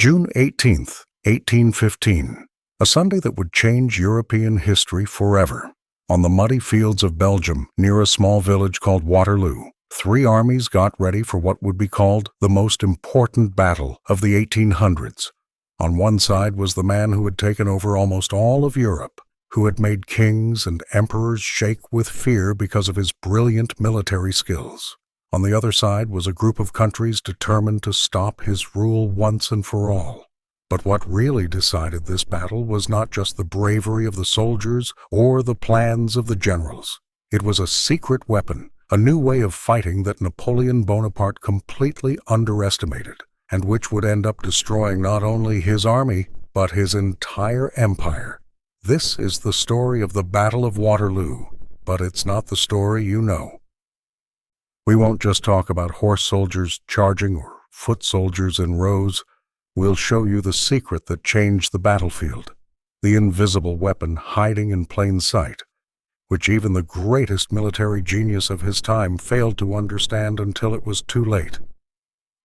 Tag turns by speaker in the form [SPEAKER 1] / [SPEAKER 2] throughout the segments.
[SPEAKER 1] June 18th, 1815, a Sunday that would change European history forever. On the muddy fields of Belgium, near a small village called Waterloo, three armies got ready for what would be called the most important battle of the 1800s. On one side was the man who had taken over almost all of Europe, who had made kings and emperors shake with fear because of his brilliant military skills. On the other side was a group of countries determined to stop his rule once and for all. But what really decided this battle was not just the bravery of the soldiers or the plans of the generals. It was a secret weapon, a new way of fighting that Napoleon Bonaparte completely underestimated, and which would end up destroying not only his army, but his entire empire. This is the story of the Battle of Waterloo, but it's not the story you know. We won't just talk about horse soldiers charging or foot soldiers in rows. We'll show you the secret that changed the battlefield, the invisible weapon hiding in plain sight, which even the greatest military genius of his time failed to understand until it was too late.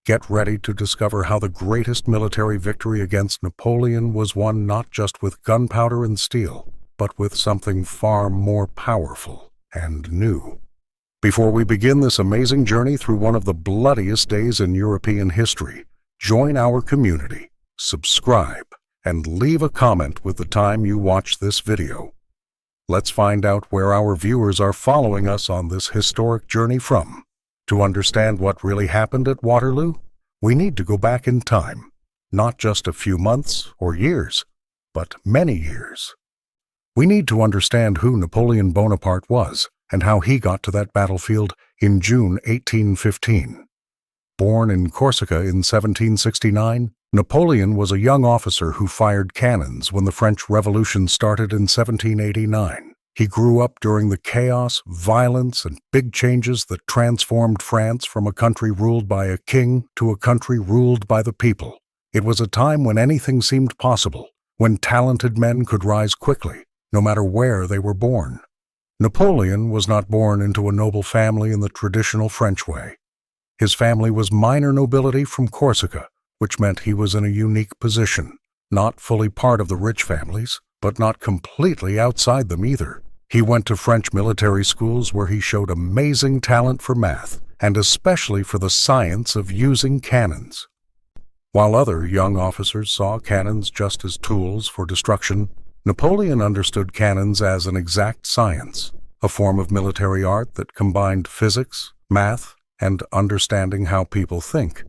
[SPEAKER 1] Get ready to discover how the greatest military victory against Napoleon was won not just with gunpowder and steel, but with something far more powerful and new. Before we begin this amazing journey through one of the bloodiest days in European history, join our community, subscribe, and leave a comment with the time you watch this video. Let's find out where our viewers are following us on this historic journey from. To understand what really happened at Waterloo, we need to go back in time, not just a few months or years, but many years. We need to understand who Napoleon Bonaparte was and how he got to that battlefield in June 1815. Born in Corsica in 1769, Napoleon was a young officer who fired cannons when the French Revolution started in 1789. He grew up during the chaos, violence, and big changes that transformed France from a country ruled by a king to a country ruled by the people. It was a time when anything seemed possible, when talented men could rise quickly, no matter where they were born. Napoleon was not born into a noble family in the traditional French way. His family was minor nobility from Corsica, which meant he was in a unique position, not fully part of the rich families, but not completely outside them either. He went to French military schools where he showed amazing talent for math, and especially for the science of using cannons. While other young officers saw cannons just as tools for destruction, Napoleon understood cannons as an exact science, a form of military art that combined physics, math, and understanding how people think.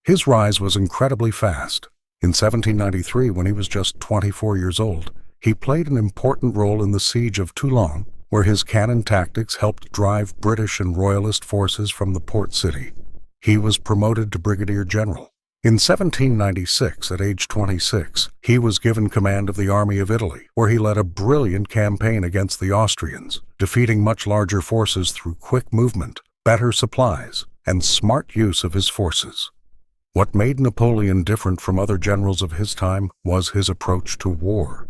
[SPEAKER 1] His rise was incredibly fast. In 1793, when he was just 24 years old, he played an important role in the siege of Toulon, where his cannon tactics helped drive British and Royalist forces from the port city. He was promoted to brigadier general. In 1796, at age 26, he was given command of the Army of Italy, where he led a brilliant campaign against the Austrians, defeating much larger forces through quick movement, better supplies, and smart use of his forces. What made Napoleon different from other generals of his time was his approach to war.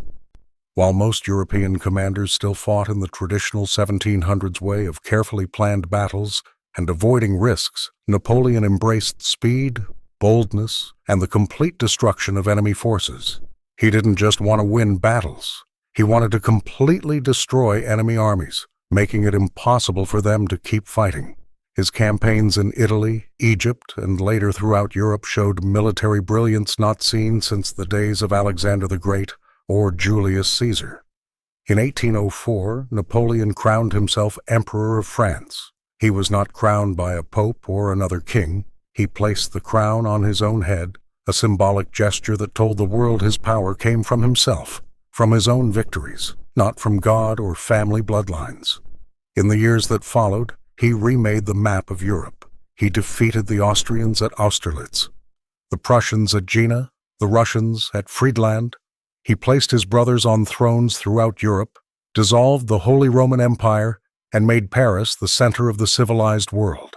[SPEAKER 1] While most European commanders still fought in the traditional 1700s way of carefully planned battles and avoiding risks, Napoleon embraced speed, boldness, and the complete destruction of enemy forces. He didn't just want to win battles. He wanted to completely destroy enemy armies, making it impossible for them to keep fighting. His campaigns in Italy, Egypt, and later throughout Europe showed military brilliance not seen since the days of Alexander the Great or Julius Caesar. In 1804, Napoleon crowned himself Emperor of France. He was not crowned by a pope or another king. He placed the crown on his own head, a symbolic gesture that told the world his power came from himself, from his own victories, not from God or family bloodlines. In the years that followed, he remade the map of Europe. He defeated the Austrians at Austerlitz, the Prussians at Jena, the Russians at Friedland. He placed his brothers on thrones throughout Europe, dissolved the Holy Roman Empire, and made Paris the center of the civilized world.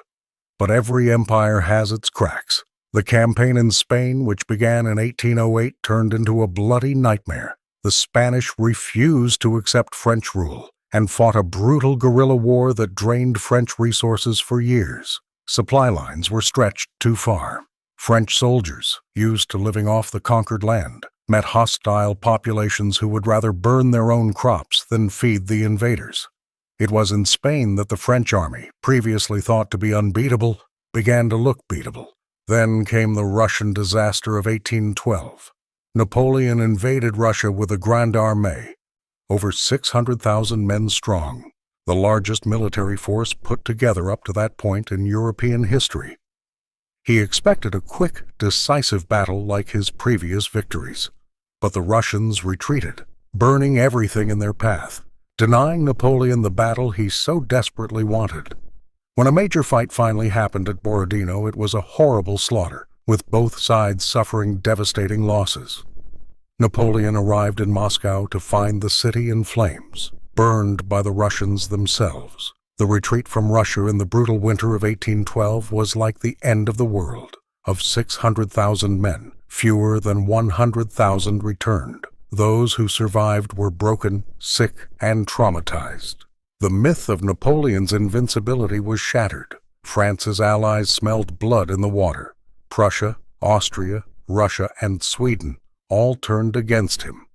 [SPEAKER 1] But every empire has its cracks. The campaign in Spain, which began in 1808, turned into a bloody nightmare. The Spanish refused to accept French rule and fought a brutal guerrilla war that drained French resources for years. Supply lines were stretched too far. French soldiers, used to living off the conquered land, met hostile populations who would rather burn their own crops than feed the invaders. It was in Spain that the French army, previously thought to be unbeatable, began to look beatable. Then came the Russian disaster of 1812. Napoleon invaded Russia with a Grande Armée, over 600,000 men strong, the largest military force put together up to that point in European history. He expected a quick, decisive battle like his previous victories. But the Russians retreated, burning everything in their path, denying Napoleon the battle he so desperately wanted. When a major fight finally happened at Borodino, it was a horrible slaughter, with both sides suffering devastating losses. Napoleon arrived in Moscow to find the city in flames, burned by the Russians themselves. The retreat from Russia in the brutal winter of 1812 was like the end of the world. Of 600,000 men, fewer than 100,000 returned. Those who survived were broken, sick, and traumatized. The myth of Napoleon's invincibility was shattered. France's allies smelled blood in the water. Prussia, Austria, Russia, and Sweden all turned against him.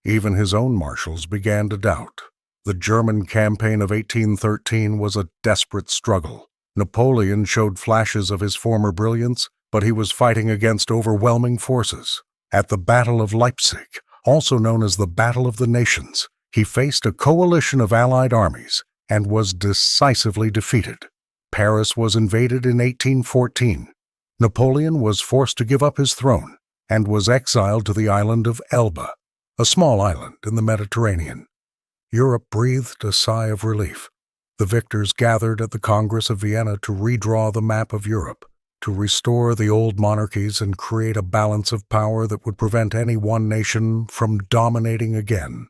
[SPEAKER 1] Even his own marshals began to doubt. The German campaign of 1813 was a desperate struggle. Napoleon showed flashes of his former brilliance, but he was fighting against overwhelming forces. At the Battle of Leipzig, also known as the Battle of the Nations, he faced a coalition of Allied armies and was decisively defeated. Paris was invaded in 1814. Napoleon was forced to give up his throne and was exiled to the island of Elba, a small island in the Mediterranean. Europe breathed a sigh of relief. The victors gathered at the Congress of Vienna to redraw the map of Europe, to restore the old monarchies and create a balance of power that would prevent any one nation from dominating again.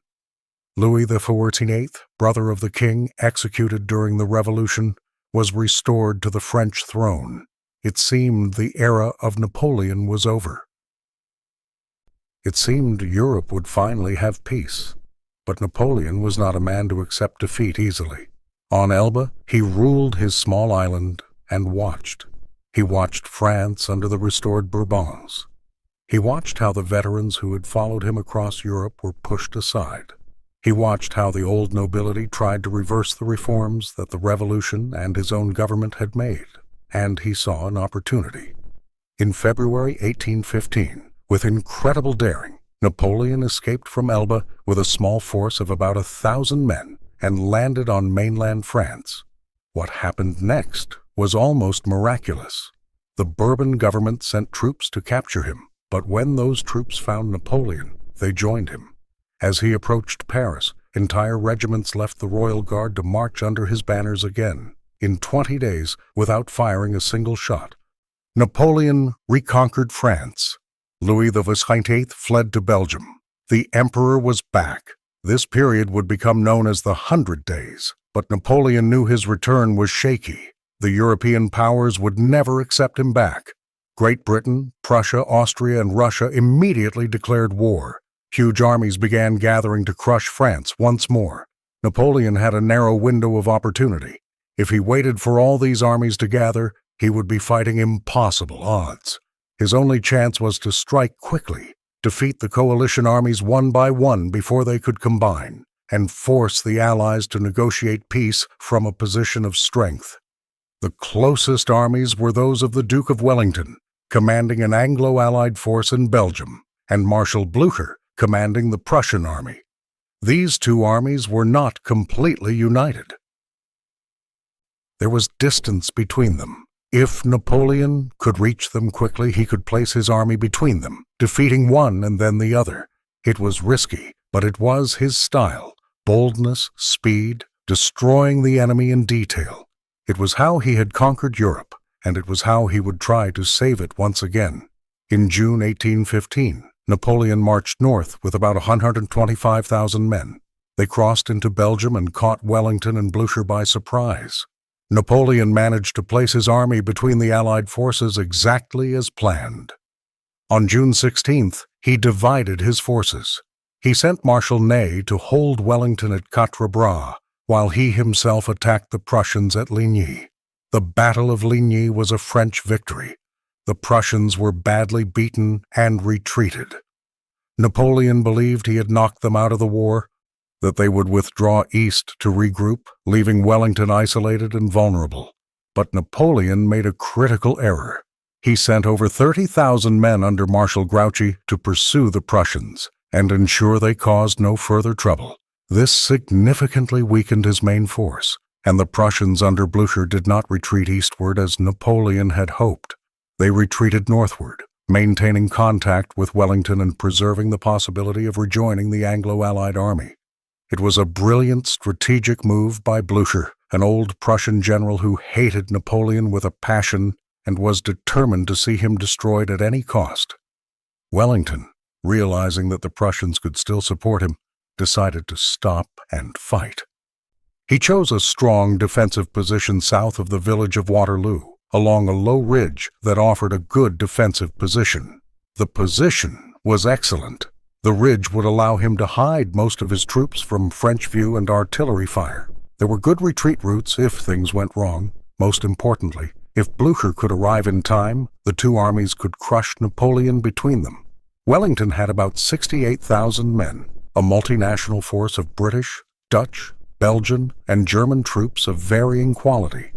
[SPEAKER 1] Louis XIV, brother of the king executed during the Revolution, was restored to the French throne. It seemed the era of Napoleon was over. It seemed Europe would finally have peace. But Napoleon was not a man to accept defeat easily. On Elba, he ruled his small island and watched. He watched France under the restored Bourbons. He watched how the veterans who had followed him across Europe were pushed aside. He watched how the old nobility tried to reverse the reforms that the Revolution and his own government had made, and he saw an opportunity. In February 1815, with incredible daring, Napoleon escaped from Elba with a small force of about 1,000 men and landed on mainland France. What happened next was almost miraculous. The Bourbon government sent troops to capture him, but when those troops found Napoleon, they joined him. As he approached Paris, entire regiments left the Royal Guard to march under his banners again. In 20 days, without firing a single shot, Napoleon reconquered France. Louis XVIII fled to Belgium. The Emperor was back. This period would become known as the 100 Days, but Napoleon knew his return was shaky. The European powers would never accept him back. Great Britain, Prussia, Austria, and Russia immediately declared war. Huge armies began gathering to crush France once more. Napoleon had a narrow window of opportunity. If he waited for all these armies to gather, he would be fighting impossible odds. His only chance was to strike quickly, defeat the coalition armies one by one before they could combine, and force the Allies to negotiate peace from a position of strength. The closest armies were those of the Duke of Wellington, commanding an Anglo-Allied force in Belgium, and Marshal Blucher, commanding the Prussian army. These two armies were not completely united. There was distance between them. If Napoleon could reach them quickly, he could place his army between them, defeating one and then the other. It was risky, but it was his style: boldness, speed, destroying the enemy in detail. It was how he had conquered Europe, and it was how he would try to save it once again. In June 1815, Napoleon marched north with about 125,000 men. They crossed into Belgium and caught Wellington and Blucher by surprise. Napoleon managed to place his army between the Allied forces exactly as planned. On June 16th, he divided his forces. He sent Marshal Ney to hold Wellington at Quatre Bras, while he himself attacked the Prussians at Ligny. The Battle of Ligny was a French victory. The Prussians were badly beaten and retreated. Napoleon believed he had knocked them out of the war, that they would withdraw east to regroup, leaving Wellington isolated and vulnerable. But Napoleon made a critical error. He sent over 30,000 men under Marshal Grouchy to pursue the Prussians and ensure they caused no further trouble. This significantly weakened his main force, and the Prussians under Blücher did not retreat eastward as Napoleon had hoped. They retreated northward, maintaining contact with Wellington and preserving the possibility of rejoining the Anglo-Allied army. It was a brilliant strategic move by Blücher, an old Prussian general who hated Napoleon with a passion and was determined to see him destroyed at any cost. Wellington, realizing that the Prussians could still support him, decided to stop and fight. He chose a strong defensive position south of the village of Waterloo, along a low ridge that offered a good defensive position. The position was excellent. The ridge would allow him to hide most of his troops from French view and artillery fire. There were good retreat routes if things went wrong. Most importantly, if Blücher could arrive in time, the two armies could crush Napoleon between them. Wellington had about 68,000 men, a multinational force of British, Dutch, Belgian, and German troops of varying quality.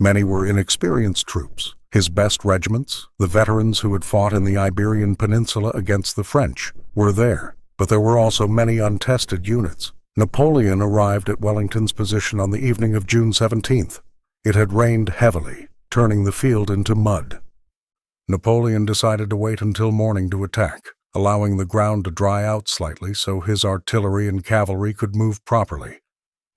[SPEAKER 1] Many were inexperienced troops. His best regiments, the veterans who had fought in the Iberian Peninsula against the French, were there, but there were also many untested units. Napoleon arrived at Wellington's position on the evening of June 17th. It had rained heavily, turning the field into mud. Napoleon decided to wait until morning to attack, allowing the ground to dry out slightly so his artillery and cavalry could move properly.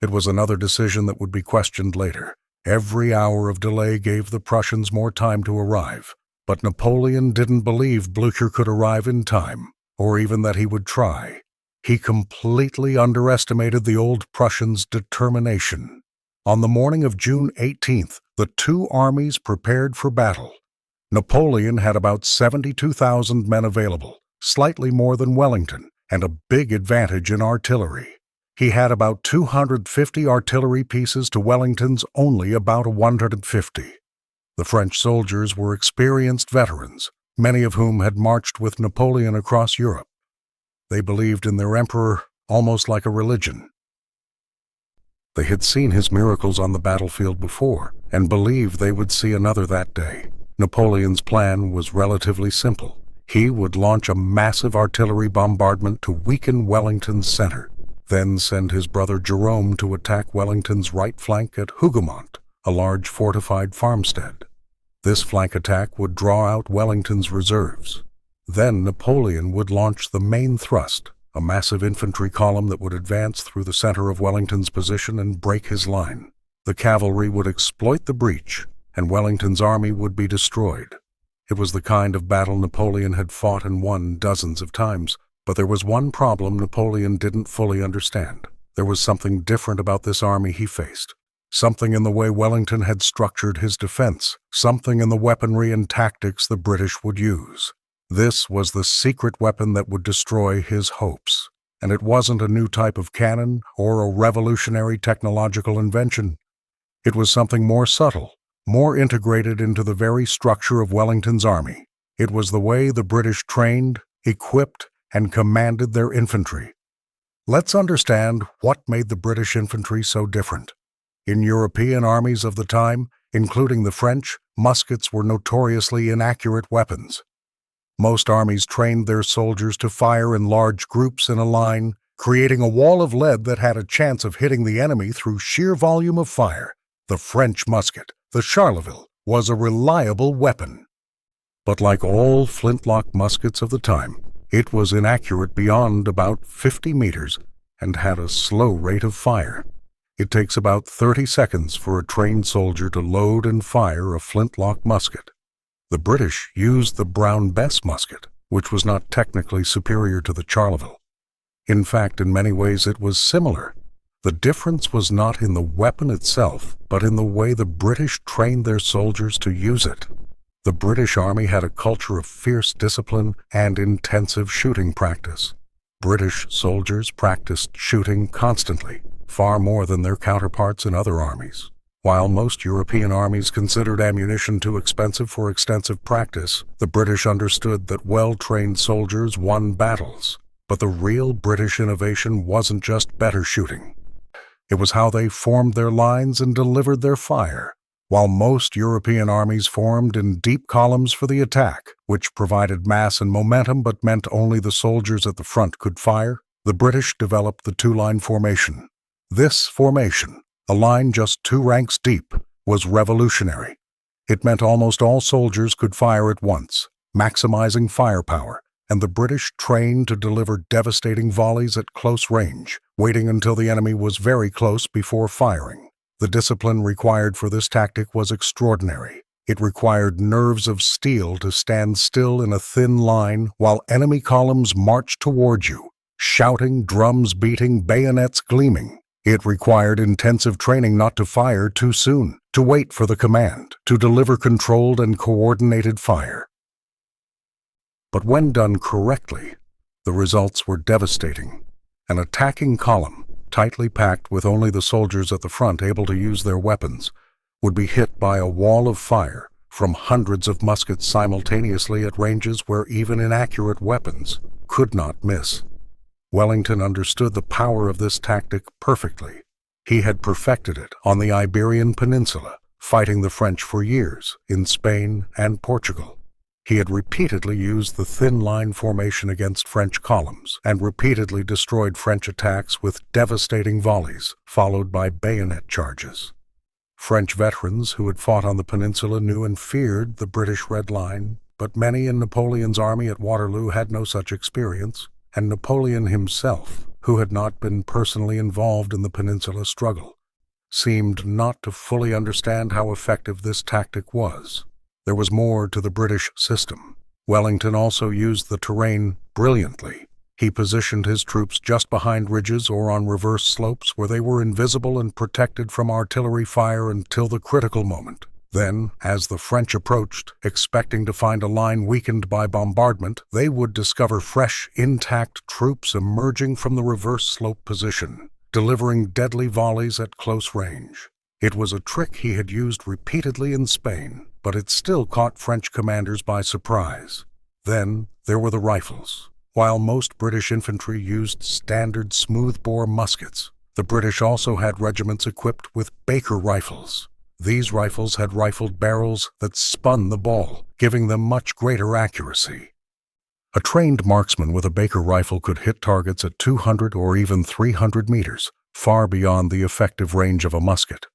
[SPEAKER 1] It was another decision that would be questioned later. Every hour of delay gave the Prussians more time to arrive, but Napoleon didn't believe Blücher could arrive in time, or even that he would try. He completely underestimated the old Prussians' determination. On the morning of June 18th, the two armies prepared for battle. Napoleon had about 72,000 men available, slightly more than Wellington, and a big advantage in artillery. He had about 250 artillery pieces to Wellington's only about 150. The French soldiers were experienced veterans, many of whom had marched with Napoleon across Europe. They believed in their emperor almost like a religion. They had seen his miracles on the battlefield before and believed they would see another that day. Napoleon's plan was relatively simple. He would launch a massive artillery bombardment to weaken Wellington's center, then send his brother Jerome to attack Wellington's right flank at Hougoumont, a large fortified farmstead. This flank attack would draw out Wellington's reserves. Then Napoleon would launch the main thrust, a massive infantry column that would advance through the center of Wellington's position and break his line. The cavalry would exploit the breach, and Wellington's army would be destroyed. It was the kind of battle Napoleon had fought and won dozens of times, but there was one problem Napoleon didn't fully understand. There was something different about this army he faced. Something in the way Wellington had structured his defense, something in the weaponry and tactics the British would use. This was the secret weapon that would destroy his hopes. And it wasn't a new type of cannon or a revolutionary technological invention. It was something more subtle, more integrated into the very structure of Wellington's army. It was the way the British trained, equipped, and commanded their infantry. Let's understand what made the British infantry so different. In European armies of the time, including the French, muskets were notoriously inaccurate weapons. Most armies trained their soldiers to fire in large groups in a line, creating a wall of lead that had a chance of hitting the enemy through sheer volume of fire. The French musket, the Charleville, was a reliable weapon. But like all flintlock muskets of the time, it was inaccurate beyond about 50 meters and had a slow rate of fire. It takes about 30 seconds for a trained soldier to load and fire a flintlock musket. The British used the Brown Bess musket, which was not technically superior to the Charleville. In fact, in many ways it was similar. The difference was not in the weapon itself, but in the way the British trained their soldiers to use it. The British Army had a culture of fierce discipline and intensive shooting practice. British soldiers practiced shooting constantly, far more than their counterparts in other armies. While most European armies considered ammunition too expensive for extensive practice, the British understood that well-trained soldiers won battles. But the real British innovation wasn't just better shooting. It was how they formed their lines and delivered their fire. While most European armies formed in deep columns for the attack, which provided mass and momentum but meant only the soldiers at the front could fire, the British developed the two-line formation. This formation, a line just 2 ranks deep, was revolutionary. It meant almost all soldiers could fire at once, maximizing firepower, and the British trained to deliver devastating volleys at close range, waiting until the enemy was very close before firing. The discipline required for this tactic was extraordinary. It required nerves of steel to stand still in a thin line while enemy columns marched toward you, shouting, drums beating, bayonets gleaming. It required intensive training not to fire too soon, to wait for the command, to deliver controlled and coordinated fire. But when done correctly, the results were devastating. An attacking column, tightly packed with only the soldiers at the front able to use their weapons, would be hit by a wall of fire from hundreds of muskets simultaneously at ranges where even inaccurate weapons could not miss. Wellington understood the power of this tactic perfectly. He had perfected it on the Iberian Peninsula, fighting the French for years in Spain and Portugal. He had repeatedly used the thin line formation against French columns and repeatedly destroyed French attacks with devastating volleys, followed by bayonet charges. French veterans who had fought on the peninsula knew and feared the British Red Line, but many in Napoleon's army at Waterloo had no such experience, and Napoleon himself, who had not been personally involved in the peninsula struggle, seemed not to fully understand how effective this tactic was. There was more to the British system. Wellington also used the terrain brilliantly. He positioned his troops just behind ridges or on reverse slopes where they were invisible and protected from artillery fire until the critical moment. Then, as the French approached, expecting to find a line weakened by bombardment, they would discover fresh, intact troops emerging from the reverse slope position, delivering deadly volleys at close range. It was a trick he had used repeatedly in Spain, but it still caught French commanders by surprise. Then there were the rifles. While most British infantry used standard smoothbore muskets, the British also had regiments equipped with Baker rifles. These rifles had rifled barrels that spun the ball, giving them much greater accuracy. A trained marksman with a Baker rifle could hit targets at 200 or even 300 meters, far beyond the effective range of a musket.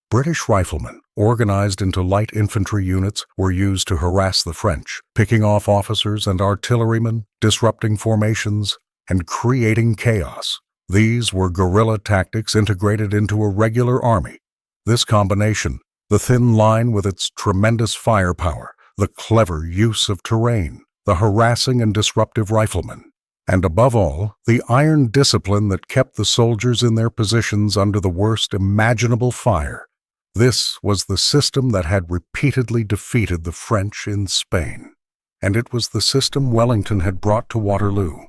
[SPEAKER 1] British riflemen, organized into light infantry units, were used to harass the French, picking off officers and artillerymen, disrupting formations, and creating chaos. These were guerrilla tactics integrated into a regular army. This combination, the thin line with its tremendous firepower, the clever use of terrain, the harassing and disruptive riflemen, and above all, the iron discipline that kept the soldiers in their positions under the worst imaginable fire. This was the system that had repeatedly defeated the French in Spain, and it was the system Wellington had brought to Waterloo.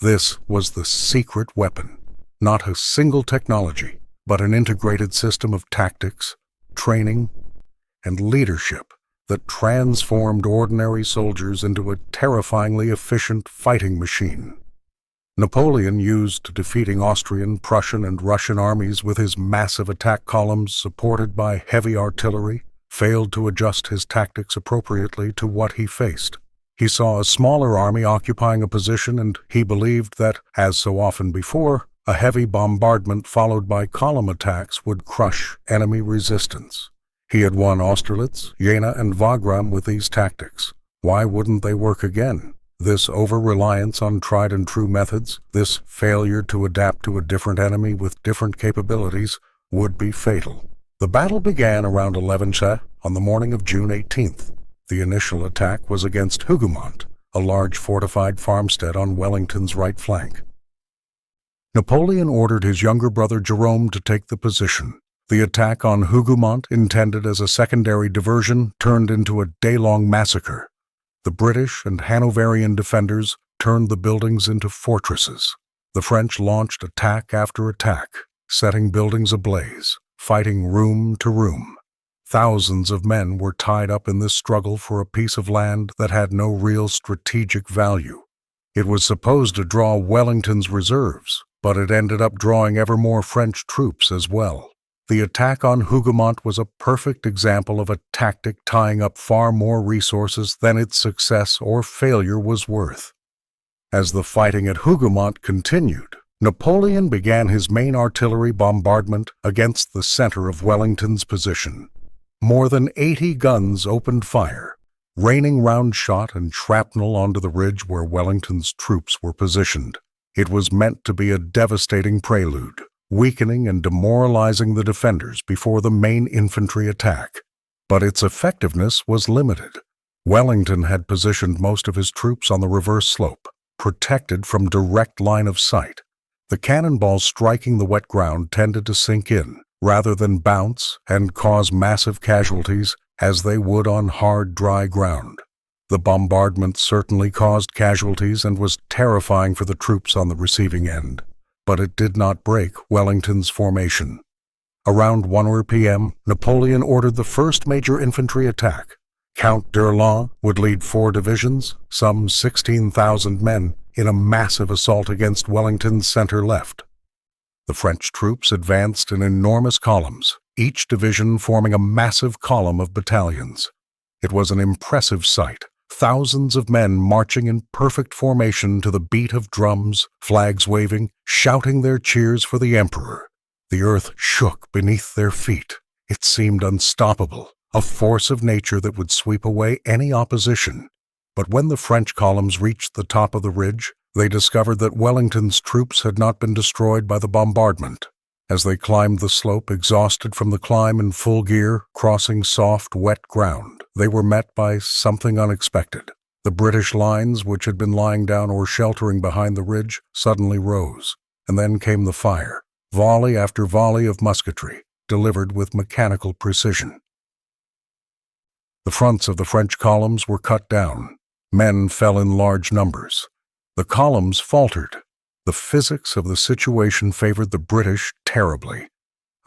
[SPEAKER 1] This was the secret weapon, not a single technology, but an integrated system of tactics, training, and leadership that transformed ordinary soldiers into a terrifyingly efficient fighting machine. Napoleon used defeating Austrian, Prussian, and Russian armies with his massive attack columns supported by heavy artillery, failed to adjust his tactics appropriately to what he faced. He saw a smaller army occupying a position, and he believed that, as so often before, a heavy bombardment followed by column attacks would crush enemy resistance. He had won Austerlitz, Jena, and Wagram with these tactics. Why wouldn't they work again? This over-reliance on tried-and-true methods, this failure to adapt to a different enemy with different capabilities, would be fatal. The battle began around 11 on the morning of June 18th. The initial attack was against Hougoumont, a large fortified farmstead on Wellington's right flank. Napoleon ordered his younger brother Jerome to take the position. The attack on Hougoumont, intended as a secondary diversion, turned into a day-long massacre. The British and Hanoverian defenders turned the buildings into fortresses. The French launched attack after attack, setting buildings ablaze, fighting room to room. Thousands of men were tied up in this struggle for a piece of land that had no real strategic value. It was supposed to draw Wellington's reserves, but it ended up drawing ever more French troops as well. The attack on Hougoumont was a perfect example of a tactic tying up far more resources than its success or failure was worth. As the fighting at Hougoumont continued, Napoleon began his main artillery bombardment against the center of Wellington's position. More than 80 guns opened fire, raining round shot and shrapnel onto the ridge where Wellington's troops were positioned. It was meant to be a devastating prelude, weakening and demoralizing the defenders before the main infantry attack. But its effectiveness was limited. Wellington had positioned most of his troops on the reverse slope, protected from direct line of sight. The cannonballs striking the wet ground tended to sink in, rather than bounce and cause massive casualties as they would on hard, dry ground. The bombardment certainly caused casualties and was terrifying for the troops on the receiving end, but it did not break Wellington's formation. Around 1 p.m., Napoleon ordered the first major infantry attack. Count d'Erlon would lead 4 divisions, some 16,000 men, in a massive assault against Wellington's center left. The French troops advanced in enormous columns, each division forming a massive column of battalions. It was an impressive sight, thousands of men marching in perfect formation to the beat of drums, flags waving, shouting their cheers for the emperor. The earth shook beneath their feet. It seemed unstoppable, a force of nature that would sweep away any opposition. But when the French columns reached the top of the ridge, they discovered that Wellington's troops had not been destroyed by the bombardment. As they climbed the slope, exhausted from the climb in full gear, crossing soft, wet ground, they were met by something unexpected. The British lines, which had been lying down or sheltering behind the ridge, suddenly rose, and then came the fire, volley after volley of musketry, delivered with mechanical precision. The fronts of the French columns were cut down. Men fell in large numbers. The columns faltered. The physics of the situation favored the British terribly.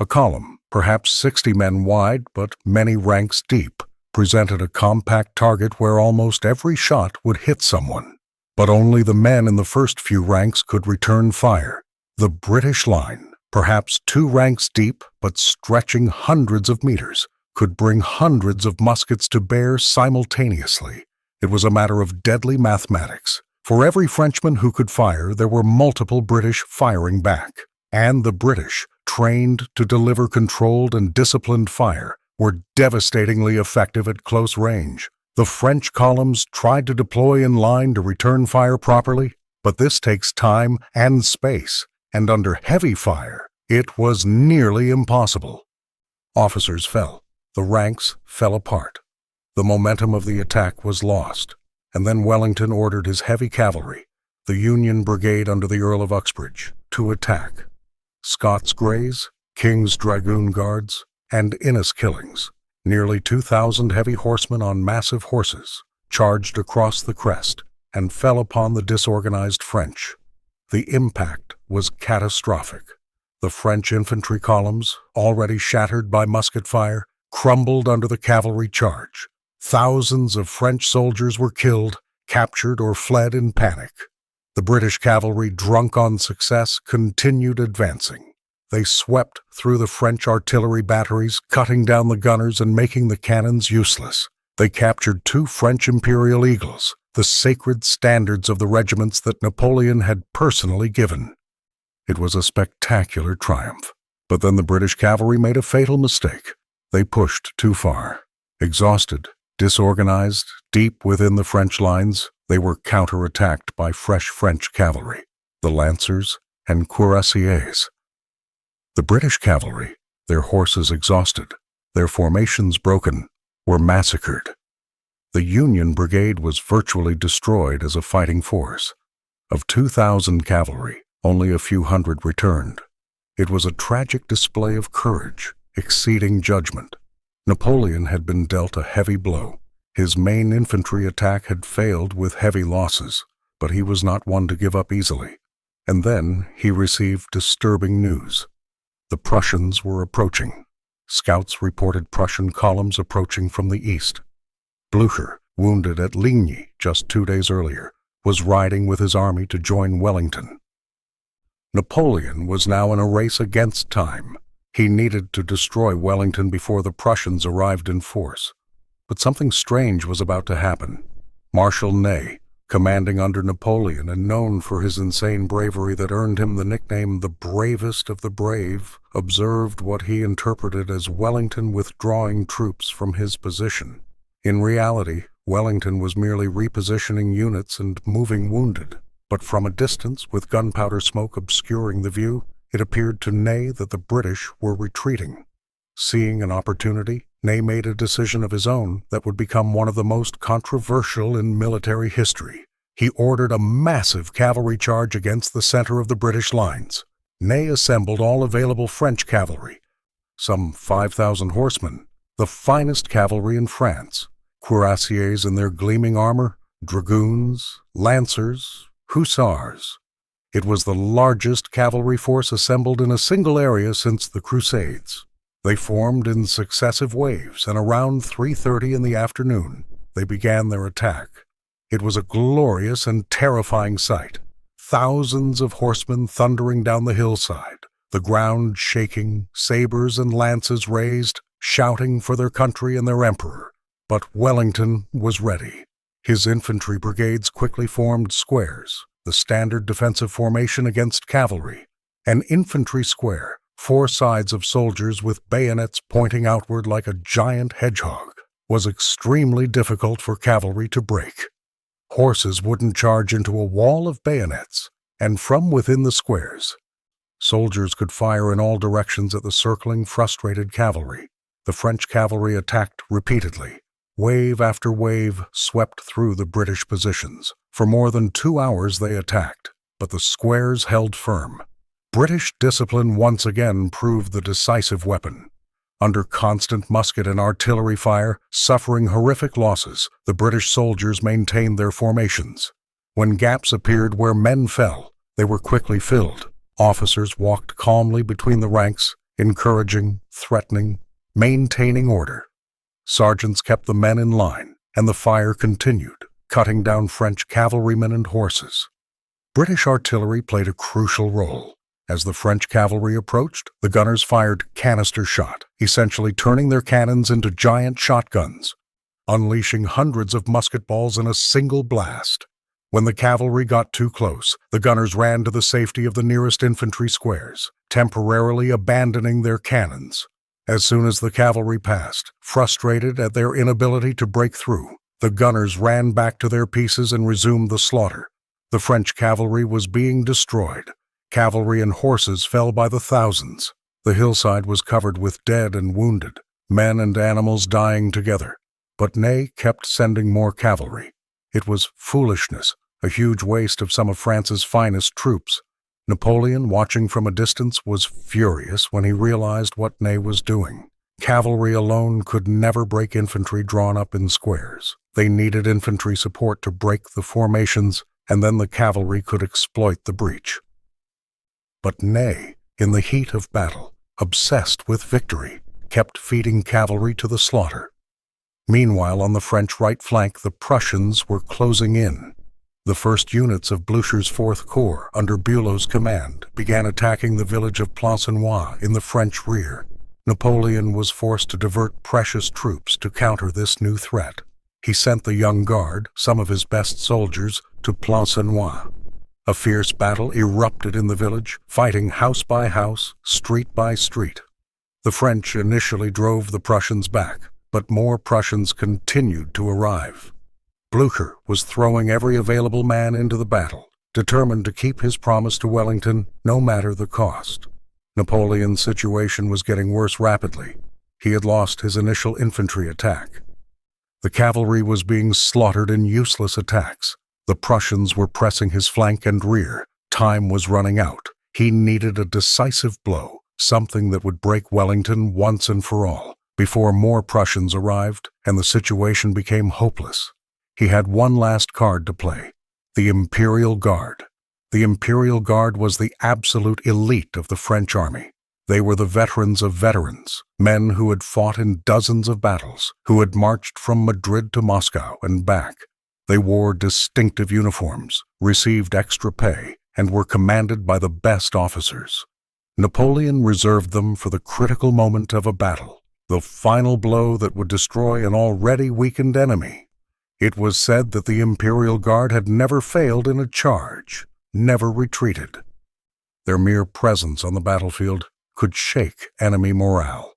[SPEAKER 1] A column, perhaps 60 men wide but many ranks deep, presented a compact target where almost every shot would hit someone. But only the men in the first few ranks could return fire. The British line, perhaps 2 ranks deep but stretching hundreds of meters, could bring hundreds of muskets to bear simultaneously. It was a matter of deadly mathematics. For every Frenchman who could fire, there were multiple British firing back. And the British, trained to deliver controlled and disciplined fire, were devastatingly effective at close range. The French columns tried to deploy in line to return fire properly, but this takes time and space, and under heavy fire, it was nearly impossible. Officers fell. The ranks fell apart. The momentum of the attack was lost. And then Wellington ordered his heavy cavalry, the Union Brigade under the Earl of Uxbridge, to attack. Scots Greys, King's Dragoon Guards, and Inniskillings, nearly 2,000 heavy horsemen on massive horses, charged across the crest and fell upon the disorganized French. The impact was catastrophic. The French infantry columns, already shattered by musket fire, crumbled under the cavalry charge. Thousands of French soldiers were killed, captured, or fled in panic. The British cavalry, drunk on success, continued advancing. They swept through the French artillery batteries, cutting down the gunners and making the cannons useless. They captured 2 French Imperial Eagles, the sacred standards of the regiments that Napoleon had personally given. It was a spectacular triumph. But then the British cavalry made a fatal mistake. They pushed too far. Exhausted, disorganized, deep within the French lines, they were counterattacked by fresh French cavalry, the Lancers and Cuirassiers. The British cavalry, their horses exhausted, their formations broken, were massacred. The Union Brigade was virtually destroyed as a fighting force. Of 2,000 cavalry, only a few hundred returned. It was a tragic display of courage, exceeding judgment. Napoleon had been dealt a heavy blow. His main infantry attack had failed with heavy losses, but he was not one to give up easily. And then he received disturbing news. The Prussians were approaching. Scouts reported Prussian columns approaching from the east. Blücher, wounded at Ligny just 2 days earlier, was riding with his army to join Wellington. Napoleon was now in a race against time. He needed to destroy Wellington before the Prussians arrived in force. But something strange was about to happen. Marshal Ney, commanding under Napoleon and known for his insane bravery that earned him the nickname the bravest of the brave, observed what he interpreted as Wellington withdrawing troops from his position. In reality, Wellington was merely repositioning units and moving wounded, but from a distance, with gunpowder smoke obscuring the view, it appeared to Ney that the British were retreating. Seeing an opportunity, Ney made a decision of his own that would become one of the most controversial in military history. He ordered a massive cavalry charge against the center of the British lines. Ney assembled all available French cavalry, some 5,000 horsemen, the finest cavalry in France, cuirassiers in their gleaming armor, dragoons, lancers, hussars. It was the largest cavalry force assembled in a single area since the Crusades. They formed in successive waves, and around 3:30 in the afternoon, they began their attack. It was a glorious and terrifying sight. Thousands of horsemen thundering down the hillside, the ground shaking, sabers and lances raised, shouting for their country and their emperor. But Wellington was ready. His infantry brigades quickly formed squares, the standard defensive formation against cavalry. An infantry square, 4 sides of soldiers with bayonets pointing outward like a giant hedgehog, was extremely difficult for cavalry to break. Horses wouldn't charge into a wall of bayonets, and from within the squares, soldiers could fire in all directions at the circling, frustrated cavalry. The French cavalry attacked repeatedly. Wave after wave swept through the British positions. For more than 2 hours they attacked, but the squares held firm. British discipline once again proved the decisive weapon. Under constant musket and artillery fire, suffering horrific losses, the British soldiers maintained their formations. When gaps appeared where men fell, they were quickly filled. Officers walked calmly between the ranks, encouraging, threatening, maintaining order. Sergeants kept the men in line, and the fire continued, cutting down French cavalrymen and horses. British artillery played a crucial role. As the French cavalry approached, the gunners fired canister shot, essentially turning their cannons into giant shotguns, unleashing hundreds of musket balls in a single blast. When the cavalry got too close, the gunners ran to the safety of the nearest infantry squares, temporarily abandoning their cannons. As soon as the cavalry passed, frustrated at their inability to break through, the gunners ran back to their pieces and resumed the slaughter. The French cavalry was being destroyed. Cavalry and horses fell by the thousands. The hillside was covered with dead and wounded, men and animals dying together. But Ney kept sending more cavalry. It was foolishness, a huge waste of some of France's finest troops. Napoleon, watching from a distance, was furious when he realized what Ney was doing. Cavalry alone could never break infantry drawn up in squares. They needed infantry support to break the formations, and then the cavalry could exploit the breach. But Ney, in the heat of battle, obsessed with victory, kept feeding cavalry to the slaughter. Meanwhile, on the French right flank, the Prussians were closing in. The first units of Blücher's 4th Corps, under Bülow's command, began attacking the village of Plancenoit in the French rear. Napoleon was forced to divert precious troops to counter this new threat. He sent the young guard, some of his best soldiers, to Plancenoit. A fierce battle erupted in the village, fighting house by house, street by street. The French initially drove the Prussians back, but more Prussians continued to arrive. Blücher was throwing every available man into the battle, determined to keep his promise to Wellington no matter the cost. Napoleon's situation was getting worse rapidly. He had lost his initial infantry attack. The cavalry was being slaughtered in useless attacks. The Prussians were pressing his flank and rear. Time was running out. He needed a decisive blow, something that would break Wellington once and for all, before more Prussians arrived and the situation became hopeless. He had one last card to play: the Imperial Guard. The Imperial Guard was the absolute elite of the French army. They were the veterans of veterans, men who had fought in dozens of battles, who had marched from Madrid to Moscow and back. They wore distinctive uniforms, received extra pay, and were commanded by the best officers. Napoleon reserved them for the critical moment of a battle, the final blow that would destroy an already weakened enemy. It was said that the Imperial Guard had never failed in a charge, never retreated. Their mere presence on the battlefield could shake enemy morale.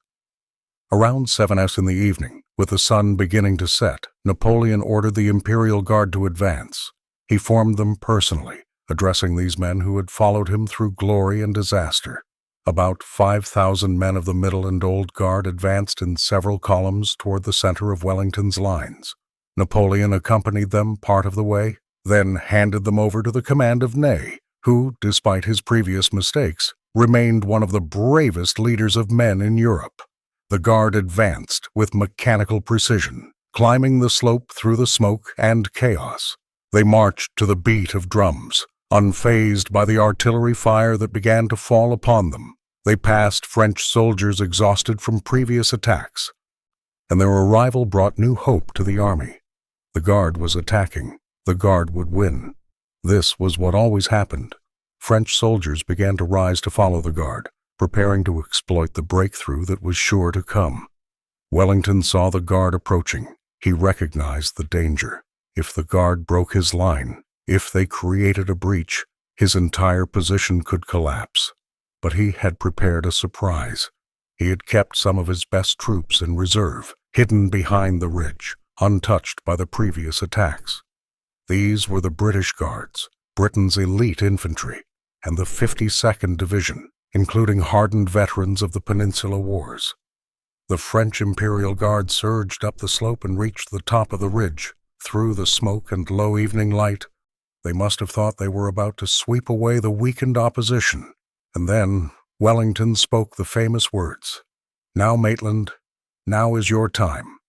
[SPEAKER 1] Around 7 in the evening, with the sun beginning to set, Napoleon ordered the Imperial Guard to advance. He formed them personally, addressing these men who had followed him through glory and disaster. About 5,000 men of the Middle and Old Guard advanced in several columns toward the center of Wellington's lines. Napoleon accompanied them part of the way, then handed them over to the command of Ney, who, despite his previous mistakes, remained one of the bravest leaders of men in Europe. The Guard advanced with mechanical precision, climbing the slope through the smoke and chaos. They marched to the beat of drums, unfazed by the artillery fire that began to fall upon them. They passed French soldiers exhausted from previous attacks, and their arrival brought new hope to the army. The Guard was attacking. The Guard would win. This was what always happened. French soldiers began to rise to follow the Guard, preparing to exploit the breakthrough that was sure to come. Wellington saw the Guard approaching. He recognized the danger. If the Guard broke his line, if they created a breach, his entire position could collapse. But he had prepared a surprise. He had kept some of his best troops in reserve, hidden behind the ridge, untouched by the previous attacks. These were the British Guards, Britain's elite infantry, and the 52nd Division, including hardened veterans of the Peninsula Wars. The French Imperial Guard surged up the slope and reached the top of the ridge. Through the smoke and low evening light, they must have thought they were about to sweep away the weakened opposition. And then Wellington spoke the famous words, "Now, Maitland, now is your time."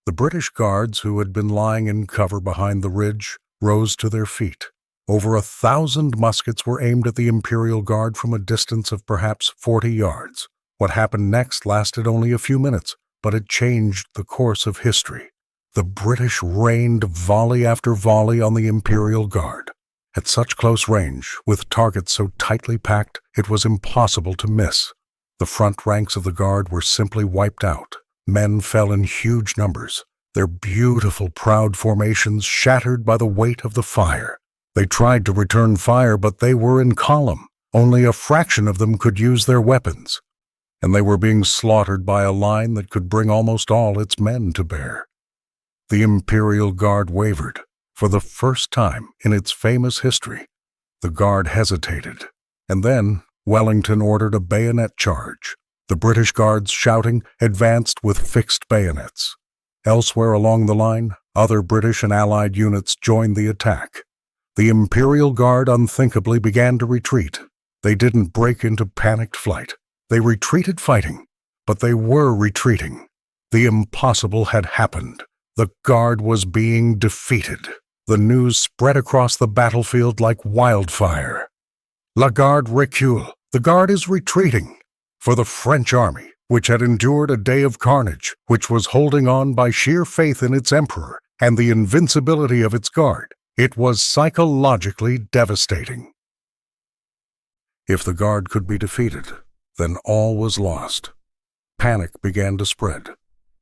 [SPEAKER 1] The British Guards, who had been lying in cover behind the ridge, rose to their feet. Over 1,000 muskets were aimed at the Imperial Guard from a distance of perhaps 40 yards. What happened next lasted only a few minutes, but it changed the course of history. The British rained volley after volley on the Imperial Guard. At such close range, with targets so tightly packed, it was impossible to miss. The front ranks of the Guard were simply wiped out. Men fell in huge numbers, their beautiful, proud formations shattered by the weight of the fire. They tried to return fire, but they were in column. Only a fraction of them could use their weapons, and they were being slaughtered by a line that could bring almost all its men to bear. The Imperial Guard wavered. For the first time in its famous history, the Guard hesitated, and then Wellington ordered a bayonet charge. The British Guards, shouting, advanced with fixed bayonets. Elsewhere along the line, other British and Allied units joined the attack. The Imperial Guard unthinkably began to retreat. They didn't break into panicked flight. They retreated fighting, but they were retreating. The impossible had happened. The Guard was being defeated. The news spread across the battlefield like wildfire. La Garde recule. The Guard is retreating. For the French army, which had endured a day of carnage, which was holding on by sheer faith in its emperor and the invincibility of its Guard, it was psychologically devastating. If the Guard could be defeated, then all was lost. Panic began to spread.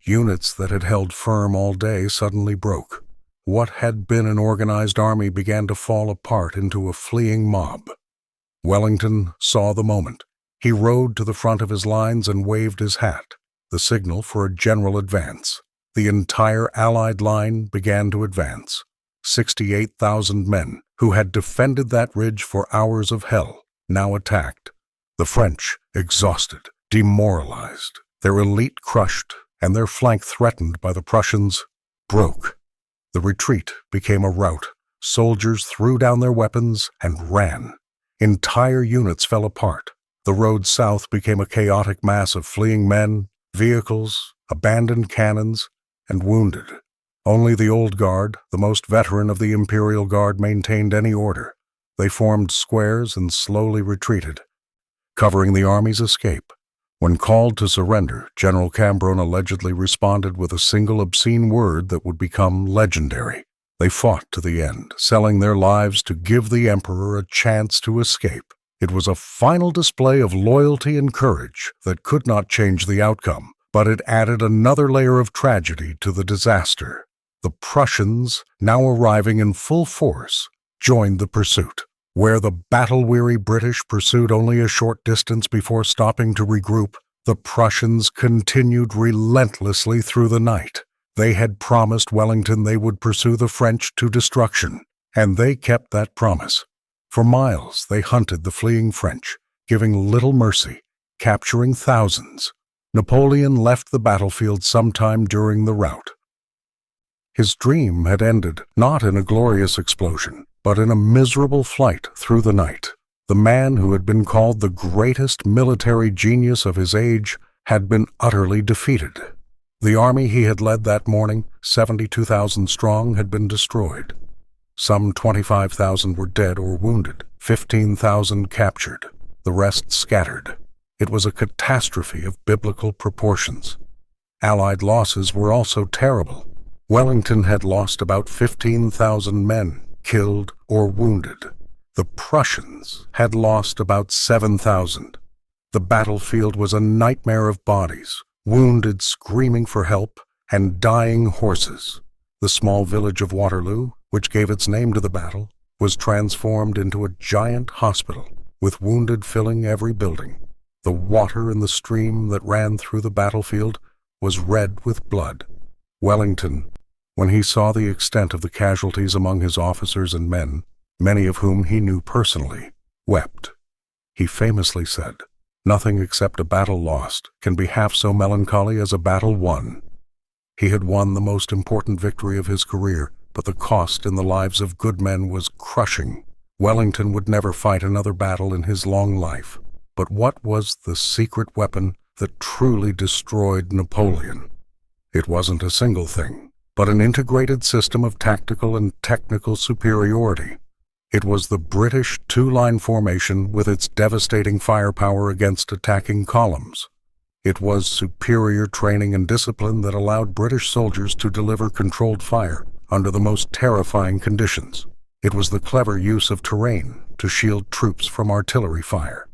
[SPEAKER 1] Units that had held firm all day suddenly broke. What had been an organized army began to fall apart into a fleeing mob. Wellington saw the moment. He rode to the front of his lines and waved his hat, the signal for a general advance. The entire Allied line began to advance. 68,000 men, who had defended that ridge for hours of hell, now attacked. The French, exhausted, demoralized, their elite crushed, and their flank threatened by the Prussians, broke. The retreat became a rout. Soldiers threw down their weapons and ran. Entire units fell apart. The road south became a chaotic mass of fleeing men, vehicles, abandoned cannons, and wounded. Only the Old Guard, the most veteran of the Imperial Guard, maintained any order. They formed squares and slowly retreated. covering the army's escape. When called to surrender, General Cambronne allegedly responded with a single obscene word that would become legendary. They fought to the end, selling their lives to give the emperor a chance to escape. It was a final display of loyalty and courage that could not change the outcome, but it added another layer of tragedy to the disaster. The Prussians, now arriving in full force, joined the pursuit. Where the battle-weary British pursued only a short distance before stopping to regroup, the Prussians continued relentlessly through the night. They had promised Wellington they would pursue the French to destruction, and they kept that promise. For miles they hunted the fleeing French, giving little mercy, capturing thousands. Napoleon left the battlefield sometime during the rout. His dream had ended not in a glorious explosion, but in a miserable flight through the night. The man who had been called the greatest military genius of his age had been utterly defeated. The army he had led that morning, 72,000 strong, had been destroyed. Some 25,000 were dead or wounded, 15,000 captured, the rest scattered. It was a catastrophe of biblical proportions. Allied losses were also terrible. Wellington had lost about 15,000 men, killed or wounded. The Prussians had lost about 7,000. The battlefield was a nightmare of bodies, wounded screaming for help, and dying horses. The small village of Waterloo, which gave its name to the battle, was transformed into a giant hospital, with wounded filling every building. The water in the stream that ran through the battlefield was red with blood. Wellington, when he saw the extent of the casualties among his officers and men, many of whom he knew personally, wept. He famously said, "Nothing except a battle lost can be half so melancholy as a battle won." He had won the most important victory of his career, but the cost in the lives of good men was crushing. Wellington would never fight another battle in his long life. But what was the secret weapon that truly destroyed Napoleon? It wasn't a single thing, but an integrated system of tactical and technical superiority. It was the British two-line formation with its devastating firepower against attacking columns. It was superior training and discipline that allowed British soldiers to deliver controlled fire under the most terrifying conditions. It was the clever use of terrain to shield troops from artillery fire.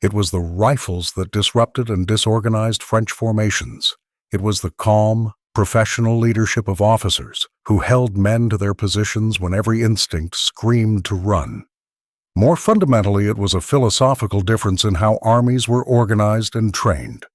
[SPEAKER 1] It was the rifles that disrupted and disorganized French formations. It was the calm, professional leadership of officers who held men to their positions when every instinct screamed to run. More fundamentally, it was a philosophical difference in how armies were organized and trained.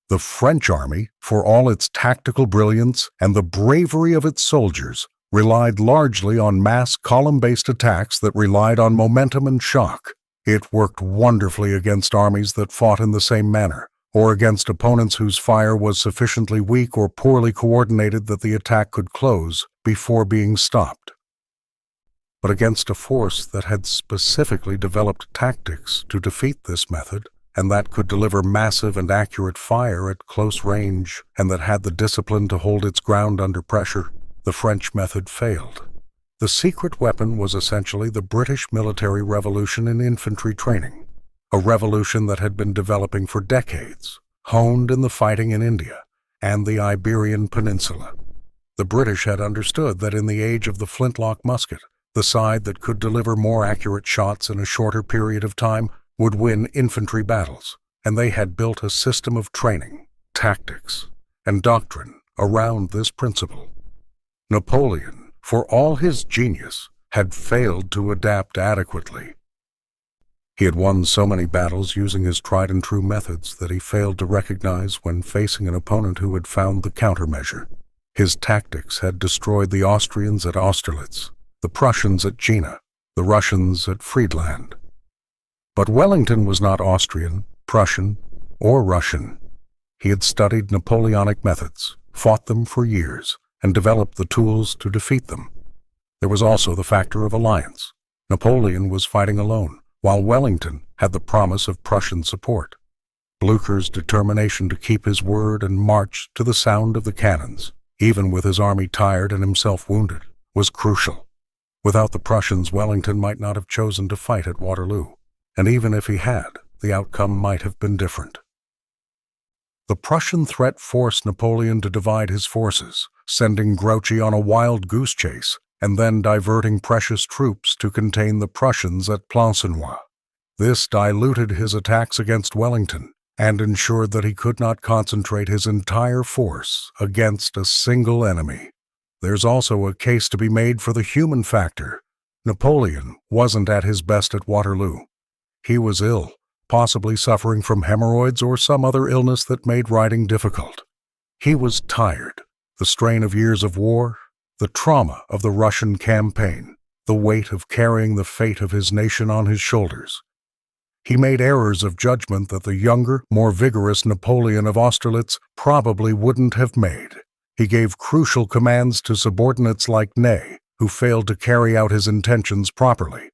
[SPEAKER 1] The French army, for all its tactical brilliance and the bravery of its soldiers, relied largely on mass column-based attacks that relied on momentum and shock. It worked wonderfully against armies that fought in the same manner, or against opponents whose fire was sufficiently weak or poorly coordinated that the attack could close before being stopped. But against a force that had specifically developed tactics to defeat this method, and that could deliver massive and accurate fire at close range, and that had the discipline to hold its ground under pressure, the French method failed. The secret weapon was essentially the British military revolution in infantry training, a revolution that had been developing for decades, honed in the fighting in India and the Iberian Peninsula. The British had understood that in the age of the flintlock musket, the side that could deliver more accurate shots in a shorter period of time would win infantry battles, and they had built a system of training, tactics, and doctrine around this principle. Napoleon, for all his genius, had failed to adapt adequately. He had won so many battles using his tried-and-true methods that he failed to recognize when facing an opponent who had found the countermeasure. His tactics had destroyed the Austrians at Austerlitz, the Prussians at Jena, the Russians at Friedland. But Wellington was not Austrian, Prussian, or Russian. He had studied Napoleonic methods, fought them for years, and developed the tools to defeat them. There was also the factor of alliance. Napoleon was fighting alone, while Wellington had the promise of Prussian support. Blucher's determination to keep his word and march to the sound of the cannons, even with his army tired and himself wounded, was crucial. Without the Prussians, Wellington might not have chosen to fight at Waterloo, and even if he had, the outcome might have been different. The Prussian threat forced Napoleon to divide his forces, sending Grouchy on a wild goose chase and then diverting precious troops to contain the Prussians at Plancenoit. This diluted his attacks against Wellington and ensured that he could not concentrate his entire force against a single enemy. There's also a case to be made for the human factor. Napoleon wasn't at his best at Waterloo. He was ill, possibly suffering from hemorrhoids or some other illness that made riding difficult. He was tired. The strain of years of war, the trauma of the Russian campaign, the weight of carrying the fate of his nation on his shoulders. He made errors of judgment that the younger, more vigorous Napoleon of Austerlitz probably wouldn't have made. He gave crucial commands to subordinates like Ney, who failed to carry out his intentions properly.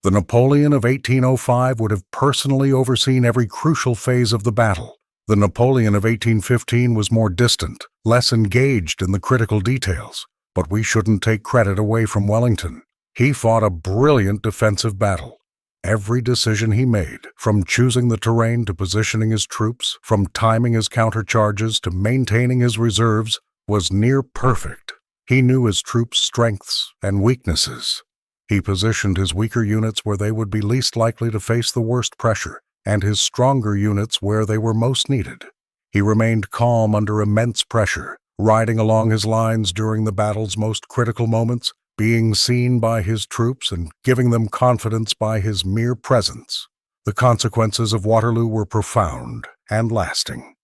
[SPEAKER 1] The Napoleon of 1805 would have personally overseen every crucial phase of the battle. The Napoleon of 1815 was more distant, less engaged in the critical details, but we shouldn't take credit away from Wellington. He fought a brilliant defensive battle. Every decision he made, from choosing the terrain to positioning his troops, from timing his countercharges to maintaining his reserves, was near perfect. He knew his troops' strengths and weaknesses. He positioned his weaker units where they would be least likely to face the worst pressure, and his stronger units where they were most needed. He remained calm under immense pressure, riding along his lines during the battle's most critical moments, being seen by his troops and giving them confidence by his mere presence. The consequences of Waterloo were profound and lasting.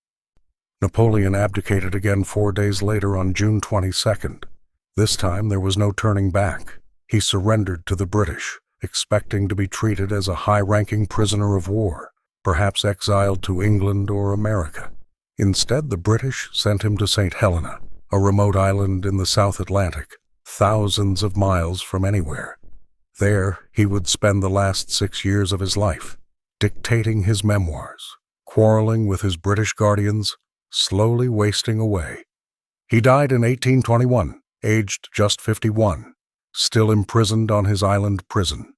[SPEAKER 1] Napoleon abdicated again 4 days later on June 22nd. This time there was no turning back. He surrendered to the British, expecting to be treated as a high-ranking prisoner of war, perhaps exiled to England or America. Instead, the British sent him to St. Helena, a remote island in the South Atlantic, thousands of miles from anywhere. There, he would spend the last 6 years of his life, dictating his memoirs, quarreling with his British guardians, slowly wasting away. He died in 1821, aged just 51, still imprisoned on his island prison.